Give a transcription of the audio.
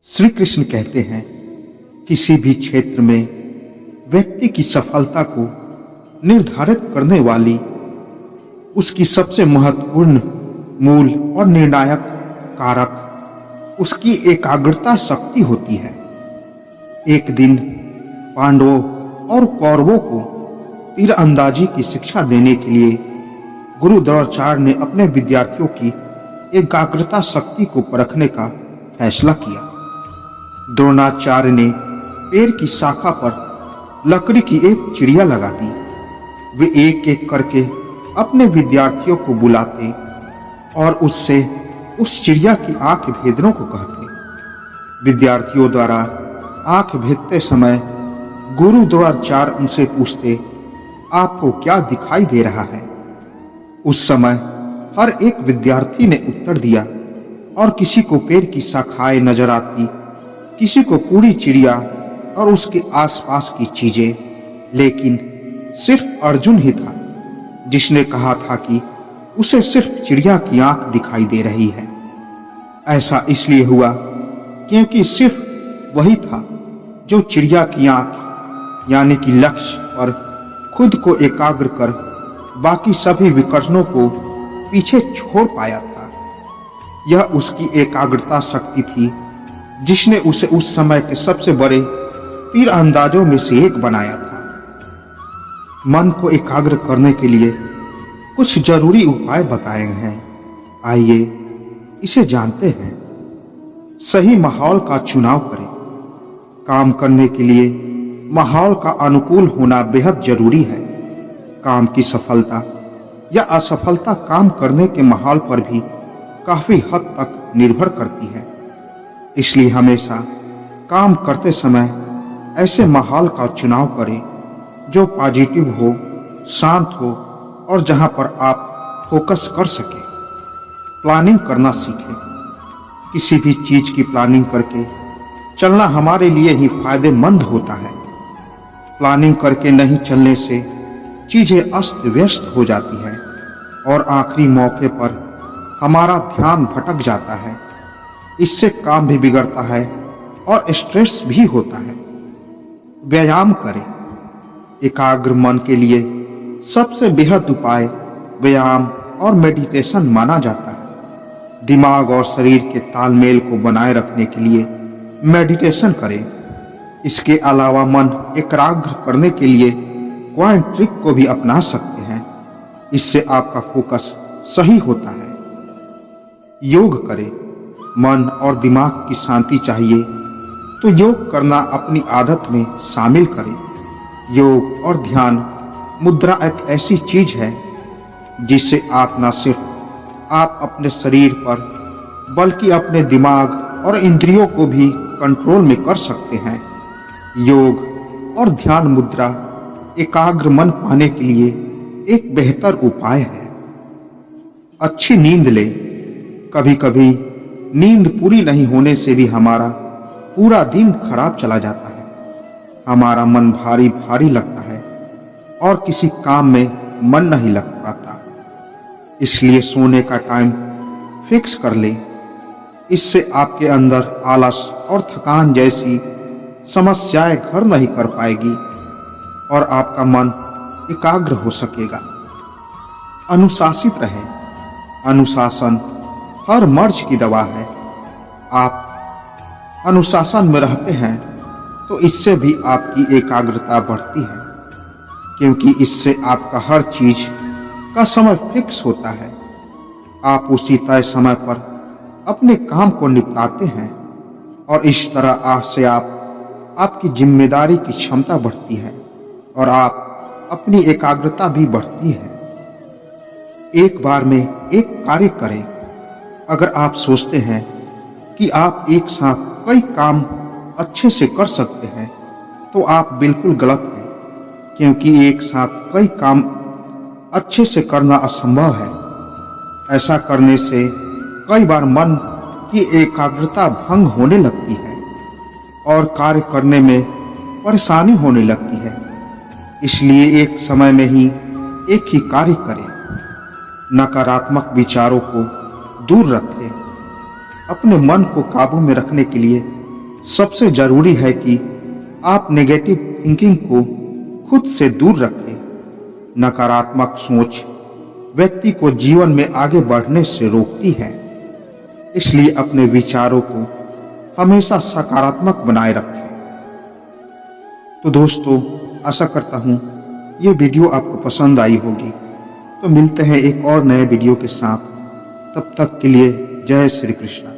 श्री कृष्ण कहते हैं, किसी भी क्षेत्र में व्यक्ति की सफलता को निर्धारित करने वाली उसकी सबसे महत्वपूर्ण मूल और निर्णायक कारक उसकी एकाग्रता शक्ति होती है। एक दिन पांडवों और कौरवों को तीरंदाजी की शिक्षा देने के लिए गुरु द्रोणाचार्य ने अपने विद्यार्थियों की एकाग्रता शक्ति को परखने का फैसला किया। द्रोणाचार्य ने पेड़ की शाखा पर लकड़ी की एक चिड़िया लगा दी। वे एक एक करके अपने विद्यार्थियों को बुलाते और उससे उस चिड़िया की आंख भेदने को कहते। विद्यार्थियों द्वारा आंख भेदते समय गुरु द्रोणाचार्य उनसे पूछते, आपको क्या दिखाई दे रहा है? उस समय हर एक विद्यार्थी ने उत्तर दिया और किसी को पेड़ की शाखाएं नजर आती, किसी को पूरी चिड़िया और उसके आसपास की चीजें, लेकिन सिर्फ अर्जुन ही था जिसने कहा था कि उसे सिर्फ चिड़िया की आंख दिखाई दे रही है। ऐसा इसलिए हुआ क्योंकि सिर्फ वही था जो चिड़िया की आंख यानी कि लक्ष्य पर खुद को एकाग्र कर बाकी सभी विकर्षणों को पीछे छोड़ पाया था। यह उसकी एकाग्रता शक्ति थी जिसने उसे उस समय के सबसे बड़े तीरंदाजों में से एक बनाया था। मन को एकाग्र करने के लिए कुछ जरूरी उपाय बताए हैं। आइए इसे जानते हैं। सही माहौल का चुनाव करें। काम करने के लिए माहौल का अनुकूल होना बेहद जरूरी है। काम की सफलता या असफलता काम करने के माहौल पर भी काफी हद तक निर्भर करती है। इसलिए हमेशा काम करते समय ऐसे माहौल का चुनाव करें जो पॉजिटिव हो, शांत हो और जहां पर आप फोकस कर सके। प्लानिंग करना सीखें। किसी भी चीज की प्लानिंग करके चलना हमारे लिए ही फायदेमंद होता है। प्लानिंग करके नहीं चलने से चीजें अस्त व्यस्त हो जाती है और आखिरी मौके पर हमारा ध्यान भटक जाता है। इससे काम भी बिगड़ता है और स्ट्रेस भी होता है। व्यायाम करें। एकाग्र मन के लिए सबसे बेहद उपाय व्यायाम और मेडिटेशन माना जाता है। दिमाग और शरीर के तालमेल को बनाए रखने के लिए मेडिटेशन करें। इसके अलावा मन एकाग्र करने के लिए क्वाइट ट्रिक को भी अपना सकते हैं। इससे आपका फोकस सही होता है। योग करें। मन और दिमाग की शांति चाहिए तो योग करना अपनी आदत में शामिल करें। योग और ध्यान मुद्रा एक ऐसी चीज है जिससे आप न सिर्फ आप अपने शरीर पर बल्कि अपने दिमाग और इंद्रियों को भी कंट्रोल में कर सकते हैं। योग और ध्यान मुद्रा एकाग्र मन पाने के लिए एक बेहतर उपाय है। अच्छी नींद लें। कभी कभी नींद पूरी नहीं होने से भी हमारा पूरा दिन खराब चला जाता है। हमारा मन भारी भारी लगता है और किसी काम में मन नहीं लग पाता। इसलिए सोने का टाइम फिक्स कर लें। इससे आपके अंदर आलस और थकान जैसी समस्याएं घर नहीं कर पाएगी और आपका मन एकाग्र हो सकेगा। अनुशासित रहें। अनुशासन हर मर्ज की दवा है। आप अनुशासन में रहते हैं तो इससे भी आपकी एकाग्रता बढ़ती है, क्योंकि इससे आपका हर चीज का समय फिक्स होता है। आप उसी तय समय पर अपने काम को निपटाते हैं और इस तरह से आपकी जिम्मेदारी की क्षमता बढ़ती है और आप अपनी एकाग्रता भी बढ़ती है। एक बार में एक कार्य करें। अगर आप सोचते हैं कि आप एक साथ कई काम अच्छे से कर सकते हैं तो आप बिल्कुल गलत हैं, क्योंकि एक साथ कई काम अच्छे से करना असंभव है। ऐसा करने से कई बार मन की एकाग्रता भंग होने लगती है और कार्य करने में परेशानी होने लगती है। इसलिए एक समय में ही एक ही कार्य करें। नकारात्मक विचारों को दूर रखें। अपने मन को काबू में रखने के लिए सबसे जरूरी है कि आप नेगेटिव थिंकिंग को खुद से दूर रखें। नकारात्मक सोच व्यक्ति को जीवन में आगे बढ़ने से रोकती है, इसलिए अपने विचारों को हमेशा सकारात्मक बनाए रखें। तो दोस्तों, आशा करता हूं ये वीडियो आपको पसंद आई होगी। तो मिलते हैं एक और नए वीडियो के साथ। तब तक के लिए जय श्री कृष्ण।